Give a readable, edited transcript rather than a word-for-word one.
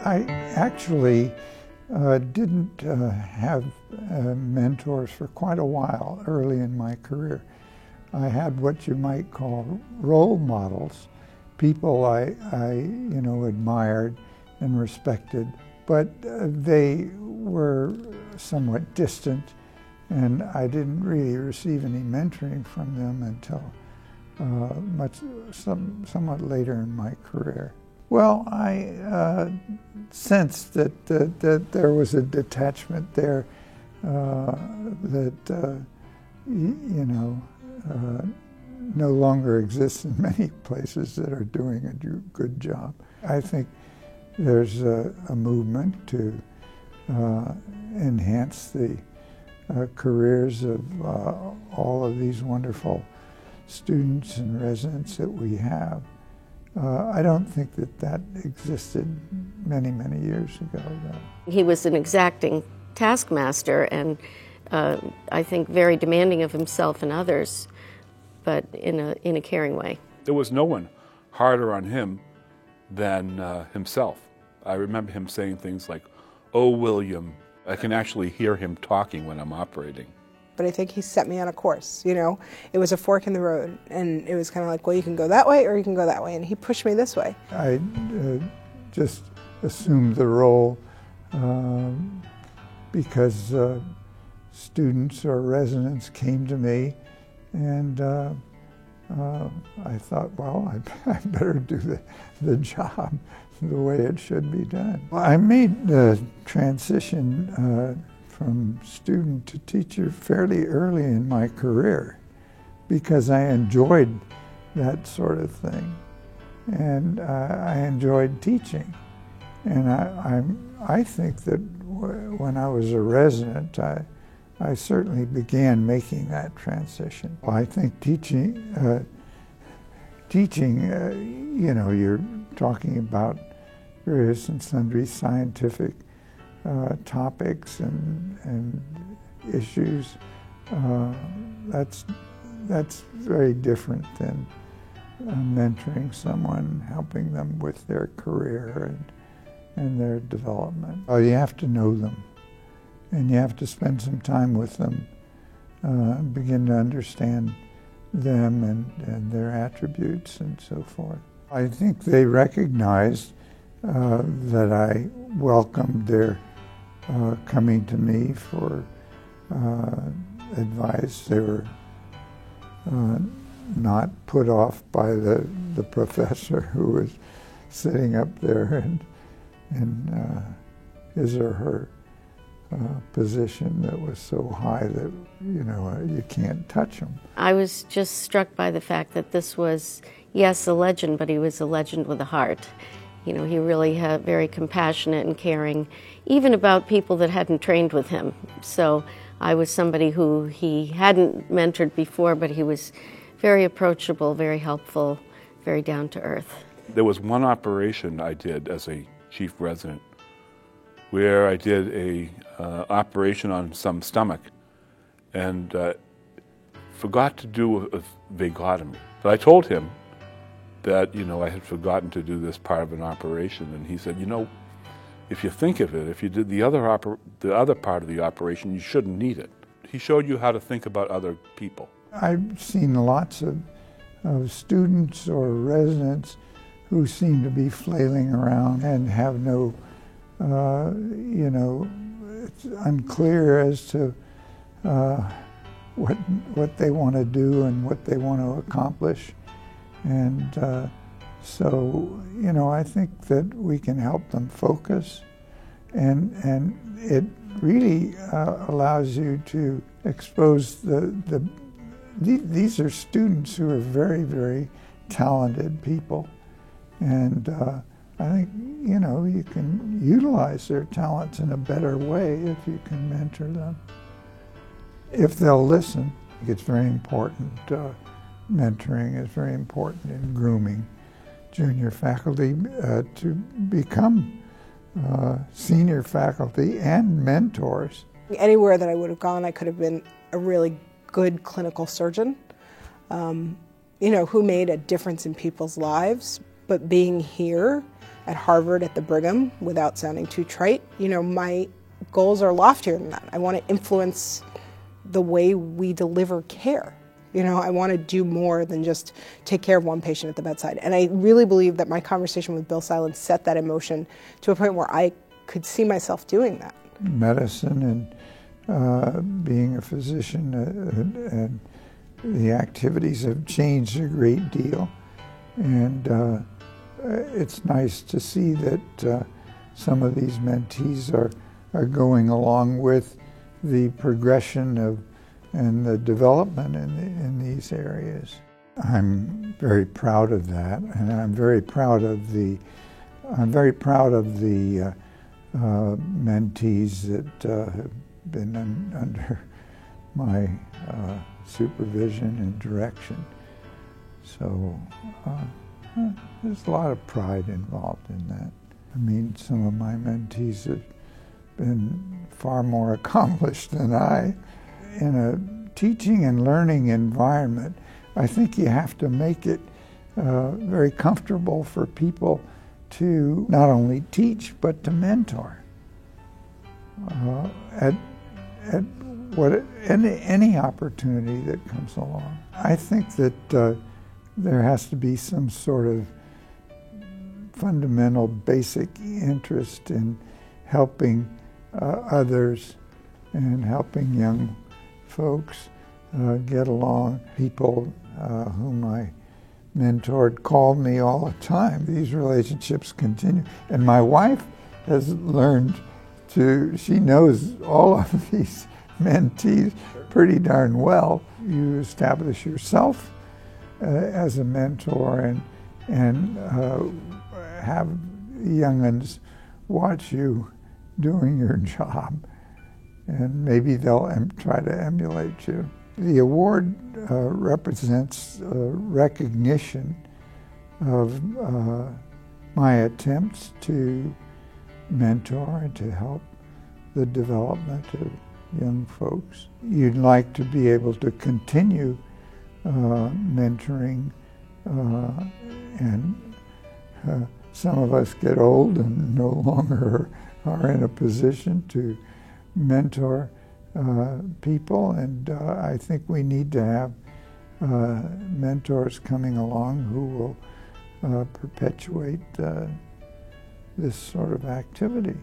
I actually didn't have mentors for quite a while early in my career. I had what you might call role models, people I admired and respected, but they were somewhat distant, and I didn't really receive any mentoring from them until somewhat later in my career. Well, I sensed that there was a detachment there that no longer exists in many places that are doing a good job. I think there's a movement to enhance the careers of all of these wonderful students and residents that we have. I don't think that existed many, many years ago, though. He was an exacting taskmaster and I think very demanding of himself and others, but in a caring way. There was no one harder on him than himself. I remember him saying things like, "Oh, William." I can actually hear him talking when I'm operating. But I think he set me on a course, It was a fork in the road, and it was kind of like, well, you can go that way or you can go that way, and he pushed me this way. I just assumed the role because students or residents came to me, and I thought, well, I better do the job the way it should be done. Well, I made the transition from student to teacher fairly early in my career because I enjoyed that sort of thing, and I enjoyed teaching. And I think that when I was a resident, I certainly began making that transition. I think teaching, you're talking about various and sundry scientific topics and issues. That's very different than mentoring someone, helping them with their career and their development. You have to know them, and you have to spend some time with them, begin to understand them and their attributes and so forth. I think they recognized that I welcomed their coming to me for advice. They were not put off by the professor who was sitting up there in his or her position that was so high that you can't touch them. I was just struck by the fact that this was, yes, a legend, but he was a legend with a heart. He really had very compassionate and caring, even about people that hadn't trained with him. So I was somebody who he hadn't mentored before, but he was very approachable, very helpful, very down to earth. There was one operation I did as a chief resident where I did a operation on some stomach and forgot to do a vagotomy. But I told him that, I had forgotten to do this part of an operation, and he said, if you think of it, if you did the other part of the operation, you shouldn't need it. He showed you how to think about other people. I've seen lots of students or residents who seem to be flailing around and have no, it's unclear as to what they want to do and what they want to accomplish. And so, I think that we can help them focus, and it really allows you to expose these are students who are very, very talented people, and I think, you can utilize their talents in a better way if you can mentor them. If they'll listen, it's very important. Mentoring is very important in grooming junior faculty to become senior faculty and mentors. Anywhere that I would have gone, I could have been a really good clinical surgeon, who made a difference in people's lives. But being here at Harvard, at the Brigham, without sounding too trite, my goals are loftier than that. I want to influence the way we deliver care. I want to do more than just take care of one patient at the bedside. And I really believe that my conversation with Bill Siland set that in motion to a point where I could see myself doing that. Medicine and being a physician and the activities have changed a great deal. And it's nice to see that some of these mentees are going along with the progression of and the development in these areas. I'm very proud of that, and I'm very proud of the mentees that have been under my supervision and direction. So there's a lot of pride involved in that. I mean, some of my mentees have been far more accomplished than I. In a teaching and learning environment, I think you have to make it very comfortable for people to not only teach, but to mentor at any opportunity that comes along. I think that there has to be some sort of fundamental basic interest in helping others and helping young folks get along. People whom I mentored called me all the time. These relationships continue. And my wife has learned she knows all of these mentees pretty darn well. You establish yourself as a mentor and have young'uns watch you doing your job. And maybe they'll try to emulate you. The award represents recognition of my attempts to mentor and to help the development of young folks. You'd like to be able to continue mentoring, and some of us get old and no longer are in a position to mentor people, and I think we need to have mentors coming along who will perpetuate this sort of activity.